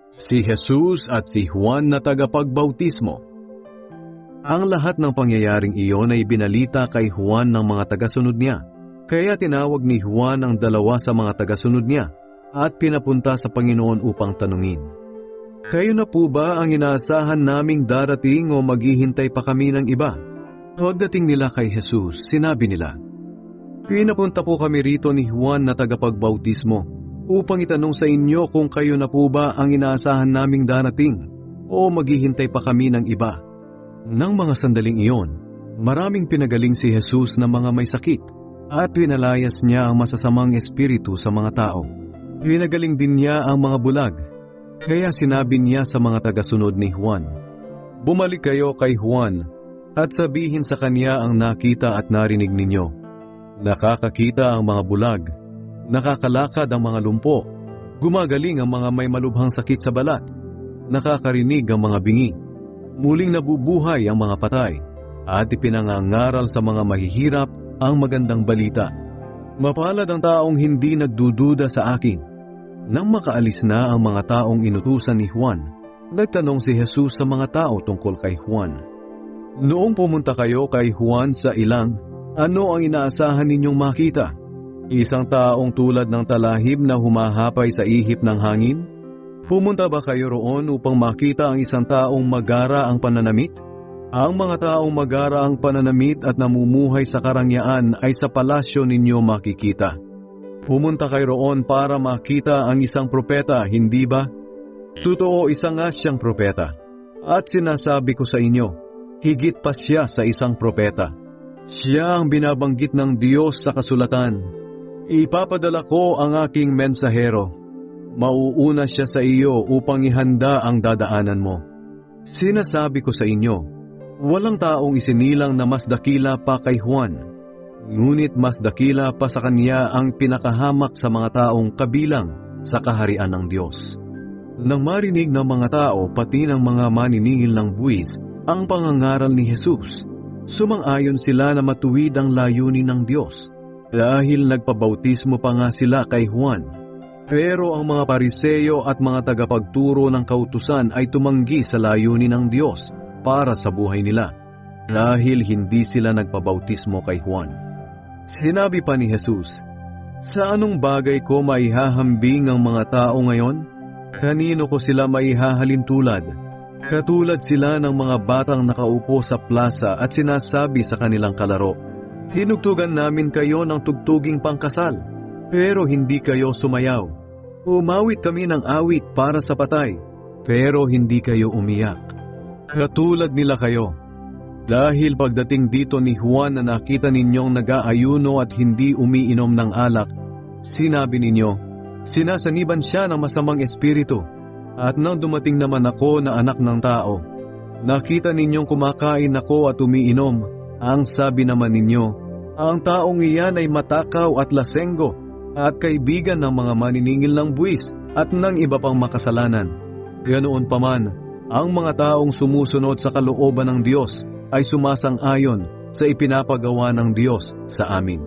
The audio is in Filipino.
Si Jesus at si Juan na tagapagbautismo. Ang lahat ng pangyayaring iyon ay binalita kay Juan ng mga tagasunod niya. Kaya tinawag ni Juan ang dalawa sa mga tagasunod niya at pinapunta sa Panginoon upang tanungin, "Kayo na po ba ang inaasahan naming darating o maghihintay pa kami ng iba?" Pagdating nila kay Jesus, sinabi nila, "Pinapunta po kami rito ni Juan na tagapagbautismo upang itanong sa inyo kung kayo na po ba ang inaasahan naming darating o maghihintay pa kami ng iba." Nang mga sandaling iyon, maraming pinagaling si Jesus ng mga may sakit at pinalayas niya ang masasamang espiritu sa mga tao. Pinagaling din niya ang mga bulag. Kaya sinabi niya sa mga tagasunod ni Juan, "Bumalik kayo kay Juan at sabihin sa kanya ang nakita at narinig ninyo. Nakakakita ang mga bulag, nakakalakad ang mga lumpo, gumagaling ang mga may malubhang sakit sa balat, nakakarinig ang mga bingi, muling nabubuhay ang mga patay, at ipinangangaral sa mga mahihirap ang magandang balita. Mapalad ang taong hindi nagdududa sa akin." Nang makaalis na ang mga taong inutusan ni Juan, nagtanong si Jesus sa mga tao tungkol kay Juan, "Noong pumunta kayo kay Juan sa ilang, ano ang inaasahan ninyong makita? Isang taong tulad ng talahib na humahapay sa ihip ng hangin? Pumunta ba kayo roon upang makita ang isang taong magara ang pananamit? Ang mga taong magara ang pananamit at namumuhay sa karangyaan ay sa palasyo ninyo makikita. Pumunta kayo roon para makita ang isang propeta, hindi ba? Totoo, isa nga siyang propeta. At sinasabi ko sa inyo, higit pa siya sa isang propeta. Siya ang binabanggit ng Diyos sa kasulatan. Ipapadala ko ang aking mensahero. Mauuna siya sa iyo upang ihanda ang dadaanan mo. Sinasabi ko sa inyo, walang taong isinilang na mas dakila pa kay Juan. Ngunit mas dakila pa sa kanya ang pinakahamak sa mga taong kabilang sa kaharian ng Diyos. Nang marinig ng mga tao pati ng mga maniningil ng buwis ang pangangaral ni Jesus, sumang-ayon sila na matuwid ang layunin ng Diyos dahil nagpabautismo pa nga sila kay Juan. Pero ang mga Pariseyo at mga tagapagturo ng kautusan ay tumanggi sa layunin ng Diyos para sa buhay nila dahil hindi sila nagpabautismo kay Juan. Sinabi pa ni Jesus, "Sa anong bagay ko maihahambing ang mga tao ngayon? Kanino ko sila maihahalin tulad? Katulad sila ng mga batang nakaupo sa plaza at sinasabi sa kanilang kalaro, 'Tinugtugan namin kayo ng tugtuging pangkasal, pero hindi kayo sumayaw. Umawit kami ng awit para sa patay, pero hindi kayo umiyak.' Katulad nila kayo. Dahil pagdating dito ni Juan na nakita ninyong nag-aayuno at hindi umiinom ng alak, sinabi ninyo, sinasaniban siya ng masamang espiritu. At nang dumating naman ako na anak ng tao, nakita ninyong kumakain ako at umiinom. Ang sabi naman ninyo, ang taong iyan ay matakaw at lasenggo at kaibigan ng mga maniningil ng buwis at ng iba pang makasalanan. Ganoon paman, ang mga taong sumusunod sa kalooban ng Diyos ay sumasang-ayon sa ipinapagawa ng Diyos sa amin.